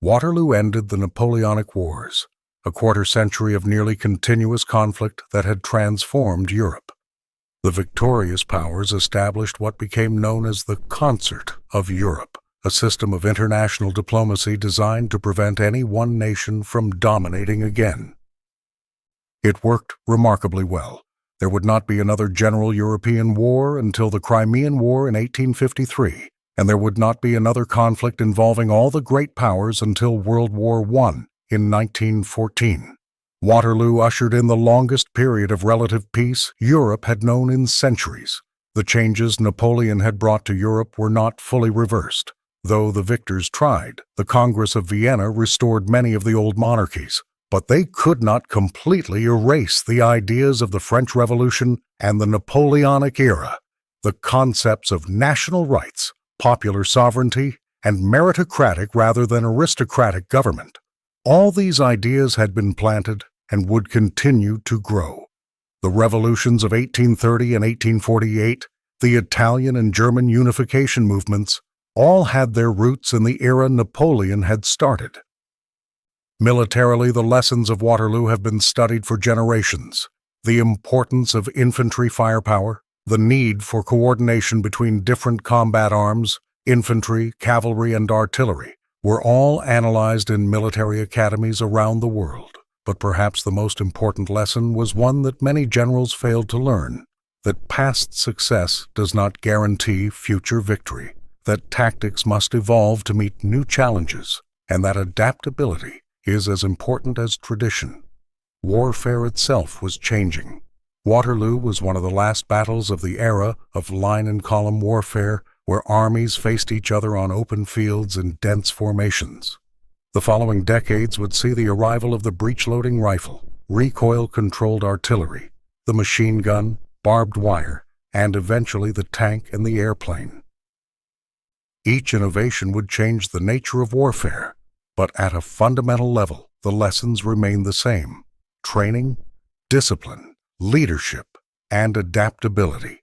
[SPEAKER 1] Waterloo ended the Napoleonic Wars, a quarter-century of nearly continuous conflict that had transformed Europe. The victorious powers established what became known as the Concert of Europe, a system of international diplomacy designed to prevent any one nation from dominating again. It worked remarkably well. There would not be another general European war until the Crimean War in 1853, and there would not be another conflict involving all the great powers until World War I in 1914. Waterloo ushered in the longest period of relative peace Europe had known in centuries. The changes Napoleon had brought to Europe were not fully reversed. Though the victors tried, the Congress of Vienna restored many of the old monarchies, but they could not completely erase the ideas of the French Revolution and the Napoleonic era, the concepts of national rights, popular sovereignty, and meritocratic rather than aristocratic government. All these ideas had been planted and would continue to grow. The revolutions of 1830 and 1848, the Italian and German unification movements, all had their roots in the era Napoleon had started. Militarily, the lessons of Waterloo have been studied for generations. The importance of infantry firepower, the need for coordination between different combat arms, infantry, cavalry, and artillery, were all analyzed in military academies around the world. But perhaps the most important lesson was one that many generals failed to learn, that past success does not guarantee future victory, that tactics must evolve to meet new challenges, and that adaptability is as important as tradition. Warfare itself was changing. Waterloo was one of the last battles of the era of line and column warfare, where armies faced each other on open fields in dense formations. The following decades would see the arrival of the breech-loading rifle, recoil-controlled artillery, the machine gun, barbed wire, and eventually the tank and the airplane. Each innovation would change the nature of warfare, but at a fundamental level, the lessons remained the same: training, discipline, leadership, and adaptability.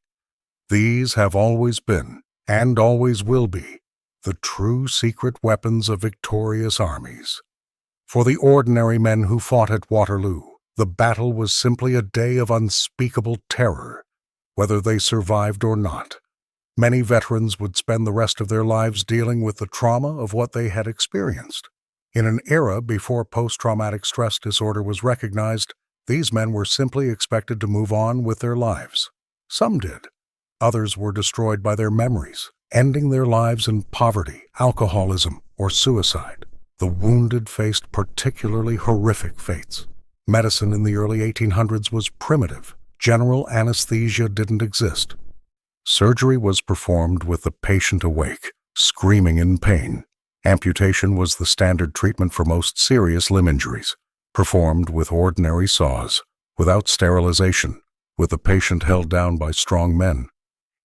[SPEAKER 1] These have always been, and always will be, the true secret weapons of victorious armies. For the ordinary men who fought at Waterloo, the battle was simply a day of unspeakable terror, whether they survived or not. Many veterans would spend the rest of their lives dealing with the trauma of what they had experienced. In an era before post-traumatic stress disorder was recognized, these men were simply expected to move on with their lives. Some did. Others were destroyed by their memories, ending their lives in poverty, alcoholism, or suicide. The wounded faced particularly horrific fates. Medicine in the early 1800s was primitive. General anesthesia didn't exist. Surgery was performed with the patient awake, screaming in pain. Amputation was the standard treatment for most serious limb injuries, performed with ordinary saws, without sterilization, with the patient held down by strong men.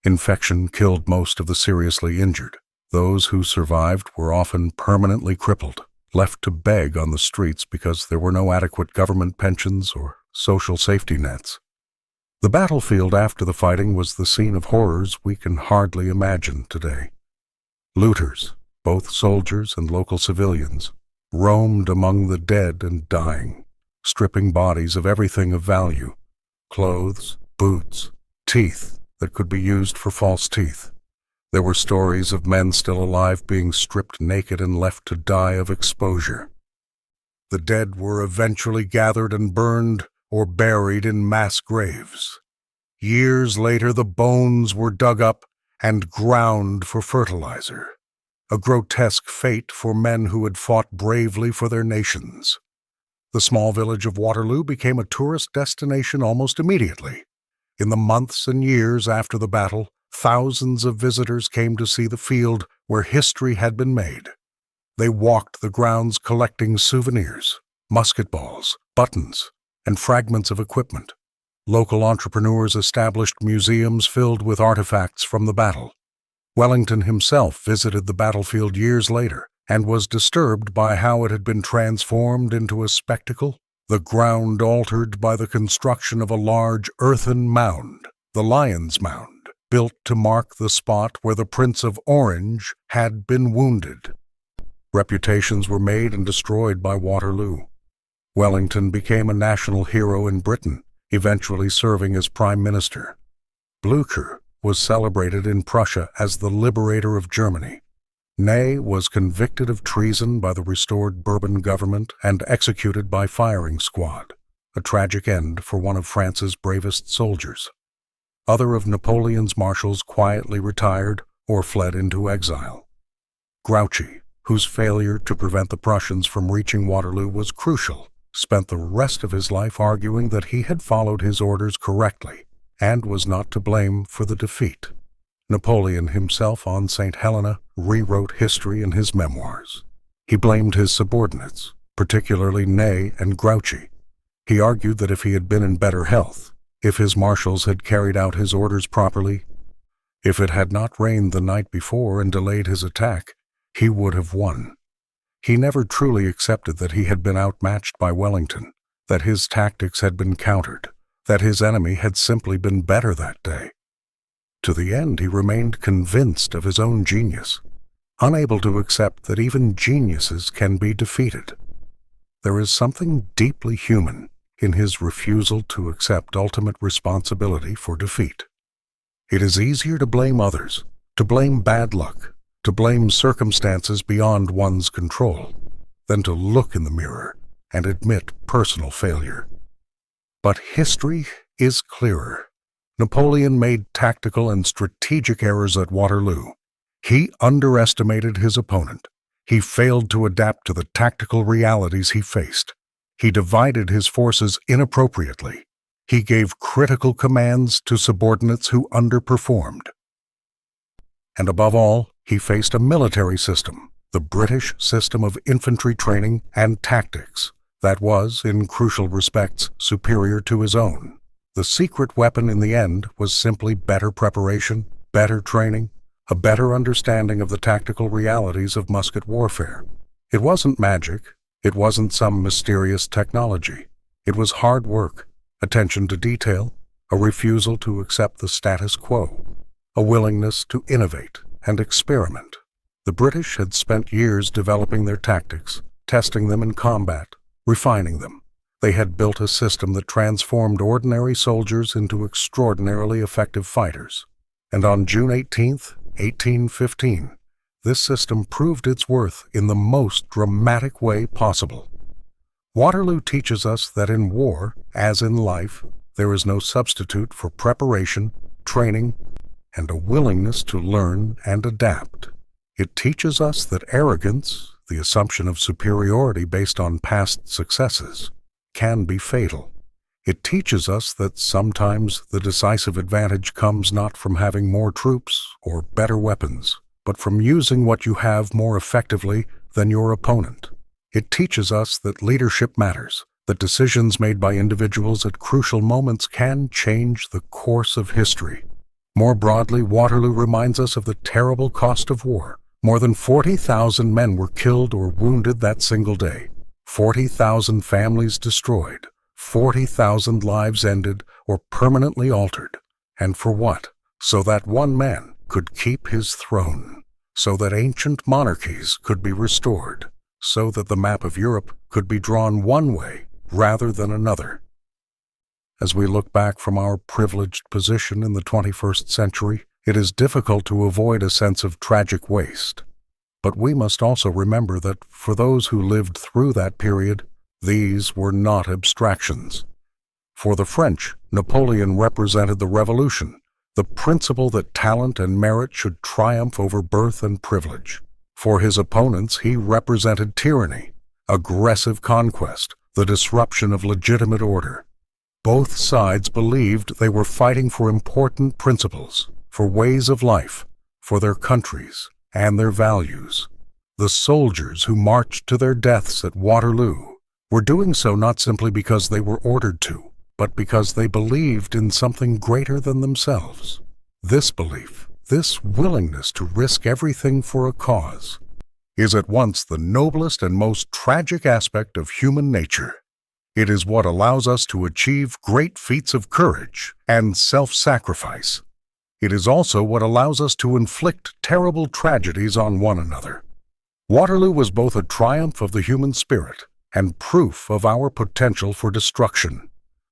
[SPEAKER 1] Infection killed most of the seriously injured. Those who survived were often permanently crippled, left to beg on the streets because there were no adequate government pensions or social safety nets. The battlefield after the fighting was the scene of horrors we can hardly imagine today. Looters, both soldiers and local civilians, roamed among the dead and dying, stripping bodies of everything of value: clothes, boots, teeth that could be used for false teeth. There were stories of men still alive being stripped naked and left to die of exposure. The dead were eventually gathered and burned or buried in mass graves. Years later, the bones were dug up and ground for fertilizer, a grotesque fate for men who had fought bravely for their nations. The small village of Waterloo became a tourist destination almost immediately. In the months and years after the battle, thousands of visitors came to see the field where history had been made. They walked the grounds collecting souvenirs, musket balls, buttons, and fragments of equipment. Local entrepreneurs established museums filled with artifacts from the battle. Wellington himself visited the battlefield years later and was disturbed by how it had been transformed into a spectacle, the ground altered by the construction of a large earthen mound, the Lion's Mound, built to mark the spot where the Prince of Orange had been wounded. Reputations were made and destroyed by Waterloo. Wellington became a national hero in Britain, eventually serving as prime minister. Blücher was celebrated in Prussia as the liberator of Germany. Ney was convicted of treason by the restored Bourbon government and executed by firing squad, a tragic end for one of France's bravest soldiers. Other of Napoleon's marshals quietly retired or fled into exile. Grouchy, whose failure to prevent the Prussians from reaching Waterloo was crucial, spent the rest of his life arguing that he had followed his orders correctly and was not to blame for the defeat. Napoleon himself on St. Helena rewrote history in his memoirs. He blamed his subordinates, particularly Ney and Grouchy. He argued that if he had been in better health, if his marshals had carried out his orders properly, if it had not rained the night before and delayed his attack, he would have won. He never truly accepted that he had been outmatched by Wellington, that his tactics had been countered, that his enemy had simply been better that day. To the end, he remained convinced of his own genius, unable to accept that even geniuses can be defeated. There is something deeply human in his refusal to accept ultimate responsibility for defeat. It is easier to blame others, to blame bad luck, to blame circumstances beyond one's control, than to look in the mirror and admit personal failure. But history is clearer. Napoleon made tactical and strategic errors at Waterloo. He underestimated his opponent. He failed to adapt to the tactical realities he faced. He divided his forces inappropriately. He gave critical commands to subordinates who underperformed. And above all, he faced a military system, the British system of infantry training and tactics, that was, in crucial respects, superior to his own. The secret weapon in the end was simply better preparation, better training, a better understanding of the tactical realities of musket warfare. It wasn't magic. It wasn't some mysterious technology. It was hard work, attention to detail, a refusal to accept the status quo, a willingness to innovate and experiment. The British had spent years developing their tactics, testing them in combat, refining them. They had built a system that transformed ordinary soldiers into extraordinarily effective fighters. And on June 18, 1815, this system proved its worth in the most dramatic way possible. Waterloo teaches us that in war, as in life, there is no substitute for preparation, training, and a willingness to learn and adapt. It teaches us that arrogance, the assumption of superiority based on past successes, can be fatal. It teaches us that sometimes the decisive advantage comes not from having more troops or better weapons, but from using what you have more effectively than your opponent. It teaches us that leadership matters, that decisions made by individuals at crucial moments can change the course of history. More broadly, Waterloo reminds us of the terrible cost of war. More than 40,000 men were killed or wounded that single day. 40,000 families destroyed, 40,000 lives ended or permanently altered. And for what? So that one man could keep his throne, so that ancient monarchies could be restored, so that the map of Europe could be drawn one way rather than another. As we look back from our privileged position in the 21st century, it is difficult to avoid a sense of tragic waste. But we must also remember that for those who lived through that period, these were not abstractions. For the French, Napoleon represented the revolution, the principle that talent and merit should triumph over birth and privilege. For his opponents, he represented tyranny, aggressive conquest, the disruption of legitimate order. Both sides believed they were fighting for important principles, for ways of life, for their countries and their values. The soldiers who marched to their deaths at Waterloo were doing so not simply because they were ordered to, but because they believed in something greater than themselves. This belief, this willingness to risk everything for a cause, is at once the noblest and most tragic aspect of human nature. It is what allows us to achieve great feats of courage and self-sacrifice. It is also what allows us to inflict terrible tragedies on one another. Waterloo was both a triumph of the human spirit and proof of our potential for destruction.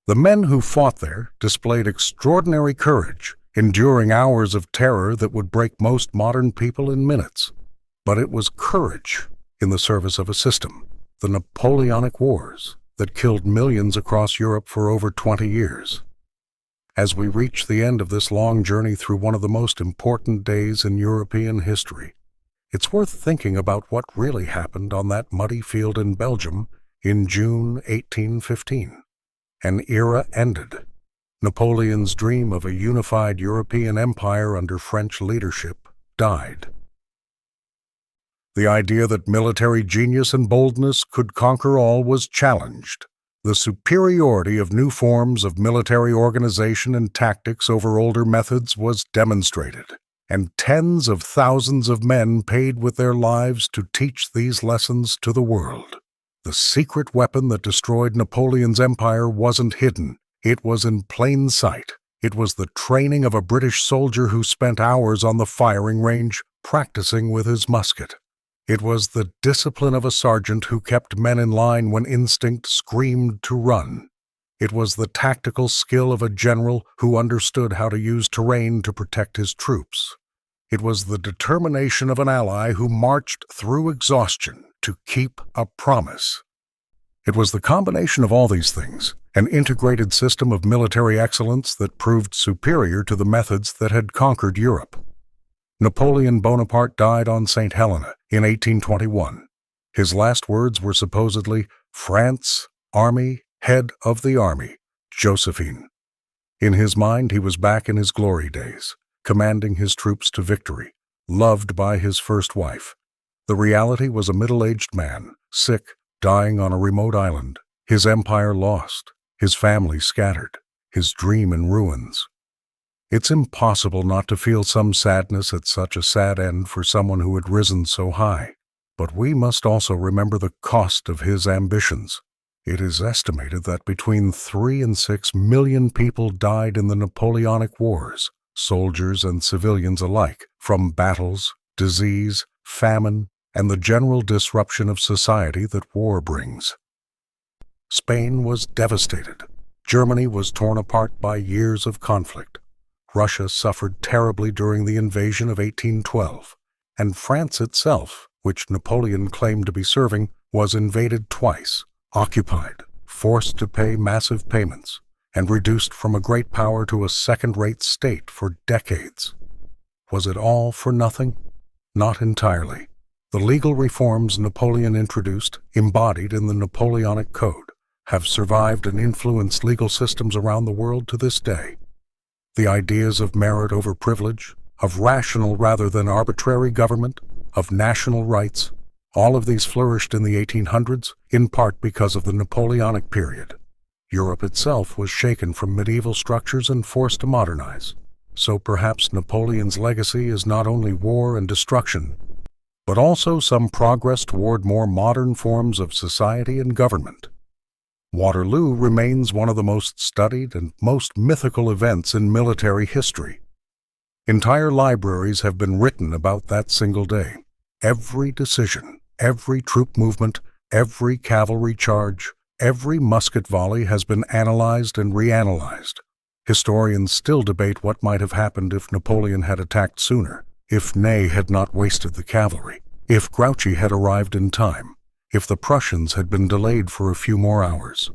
[SPEAKER 1] The men who fought there displayed extraordinary courage, enduring hours of terror that would break most modern people in minutes. But it was courage in the service of a system, the Napoleonic Wars, that killed millions across Europe for over 20 years. As we reach the end of this long journey through one of the most important days in European history, it's worth thinking about what really happened on that muddy field in Belgium in June 1815. An era ended. Napoleon's dream of a unified European empire under French leadership died. The idea that military genius and boldness could conquer all was challenged. The superiority of new forms of military organization and tactics over older methods was demonstrated, and tens of thousands of men paid with their lives to teach these lessons to the world. The secret weapon that destroyed Napoleon's empire wasn't hidden. It was in plain sight. It was the training of a British soldier who spent hours on the firing range practicing with his musket. It was the discipline of a sergeant who kept men in line when instinct screamed to run. It was the tactical skill of a general who understood how to use terrain to protect his troops. It was the determination of an ally who marched through exhaustion to keep a promise. It was the combination of all these things, an integrated system of military excellence that proved superior to the methods that had conquered Europe. Napoleon Bonaparte died on St. Helena in 1821. His last words were supposedly, "France, Army, Head of the Army, Josephine." In his mind, he was back in his glory days, commanding his troops to victory, loved by his first wife. The reality was a middle-aged man, sick, dying on a remote island, his empire lost, his family scattered, his dream in ruins. It's impossible not to feel some sadness at such a sad end for someone who had risen so high. But we must also remember the cost of his ambitions. It is estimated that between 3 and 6 million people died in the Napoleonic Wars, soldiers and civilians alike, from battles, disease, famine, and the general disruption of society that war brings. Spain was devastated. Germany was torn apart by years of conflict. Russia suffered terribly during the invasion of 1812, and France itself, which Napoleon claimed to be serving, was invaded twice, occupied, forced to pay massive payments, and reduced from a great power to a second-rate state for decades. Was it all for nothing? Not entirely. The legal reforms Napoleon introduced, embodied in the Napoleonic Code, have survived and influenced legal systems around the world to this day. The ideas of merit over privilege, of rational rather than arbitrary government, of national rights, all of these flourished in the 1800s, in part because of the Napoleonic period. Europe itself was shaken from medieval structures and forced to modernize. So perhaps Napoleon's legacy is not only war and destruction, but also some progress toward more modern forms of society and government. Waterloo remains one of the most studied and most mythical events in military history. Entire libraries have been written about that single day. Every decision, every troop movement, every cavalry charge, every musket volley has been analyzed and reanalyzed. Historians still debate what might have happened if Napoleon had attacked sooner, if Ney had not wasted the cavalry, if Grouchy had arrived in time, if the Prussians had been delayed for a few more hours.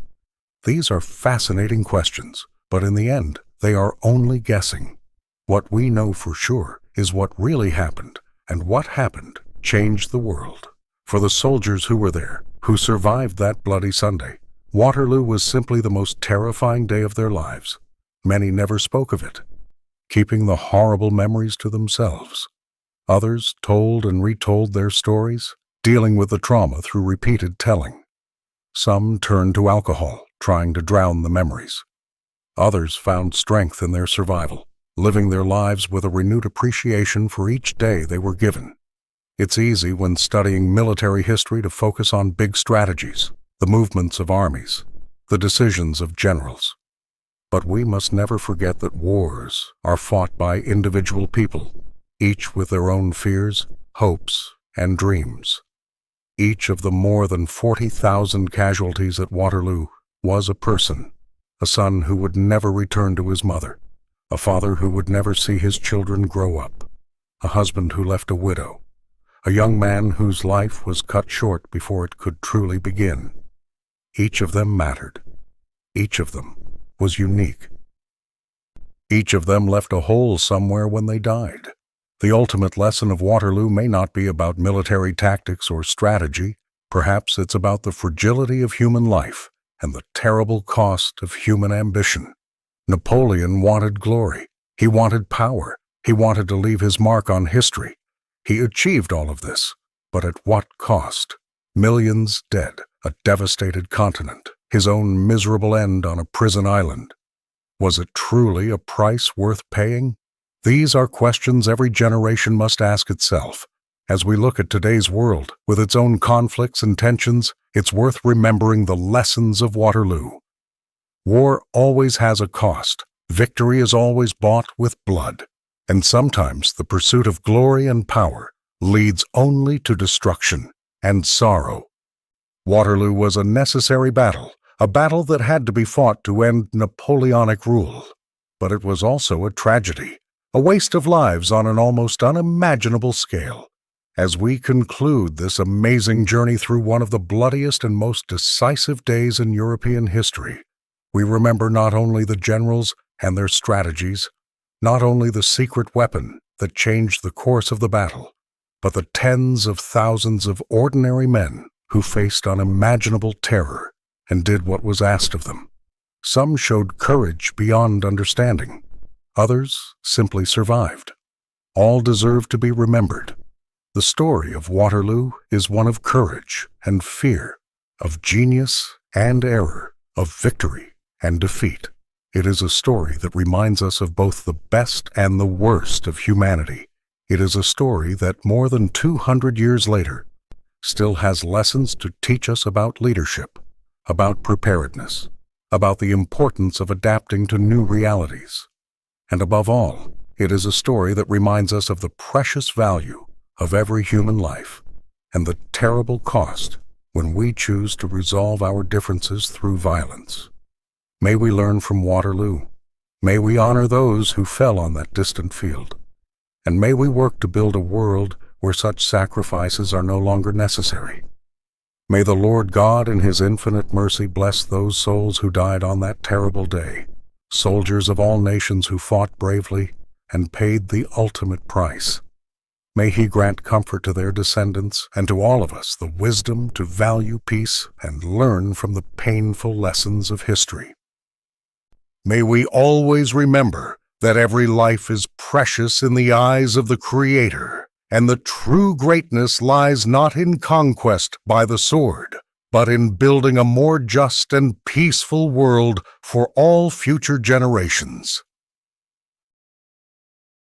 [SPEAKER 1] These are fascinating questions, but in the end, they are only guessing. What we know for sure is what really happened, and what happened changed the world. For the soldiers who were there, who survived that bloody Sunday, Waterloo was simply the most terrifying day of their lives. Many never spoke of it, keeping the horrible memories to themselves. Others told and retold their stories, dealing with the trauma through repeated telling. Some turned to alcohol, trying to drown the memories. Others found strength in their survival, living their lives with a renewed appreciation for each day they were given. It's easy when studying military history to focus on big strategies, the movements of armies, the decisions of generals. But we must never forget that wars are fought by individual people, each with their own fears, hopes, and dreams. Each of the more than 40,000 casualties at Waterloo was a person, a son who would never return to his mother, a father who would never see his children grow up, a husband who left a widow, a young man whose life was cut short before it could truly begin. Each of them mattered. Each of them was unique. Each of them left a hole somewhere when they died. The ultimate lesson of Waterloo may not be about military tactics or strategy. Perhaps it's about the fragility of human life and the terrible cost of human ambition. Napoleon wanted glory. He wanted power. He wanted to leave his mark on history. He achieved all of this, but at what cost? Millions dead, a devastated continent, his own miserable end on a prison island. Was it truly a price worth paying? These are questions every generation must ask itself. As we look at today's world, with its own conflicts and tensions, it's worth remembering the lessons of Waterloo. War always has a cost. Victory is always bought with blood. And sometimes the pursuit of glory and power leads only to destruction and sorrow. Waterloo was a necessary battle, a battle that had to be fought to end Napoleonic rule. But it was also a tragedy, a waste of lives on an almost unimaginable scale. As we conclude this amazing journey through one of the bloodiest and most decisive days in European history, we remember not only the generals and their strategies, not only the secret weapon that changed the course of the battle, but the tens of thousands of ordinary men who faced unimaginable terror and did what was asked of them. Some showed courage beyond understanding. Others simply survived. All deserve to be remembered. The story of Waterloo is one of courage and fear, of genius and error, of victory and defeat. It is a story that reminds us of both the best and the worst of humanity. It is a story that more than 200 years later still has lessons to teach us about leadership, about preparedness, about the importance of adapting to new realities. And above all, it is a story that reminds us of the precious value of every human life. and the terrible cost when we choose to resolve our differences through violence. May we learn from Waterloo. May we honor those who fell on that distant field. And may we work to build a world where such sacrifices are no longer necessary. May the Lord God in His infinite mercy bless those souls who died on that terrible day, soldiers of all nations who fought bravely and paid the ultimate price. May He grant comfort to their descendants and to all of us the wisdom to value peace and learn from the painful lessons of history. May we always remember that every life is precious in the eyes of the Creator, and the true greatness lies not in conquest by the sword, but in building a more just and peaceful world for all future generations.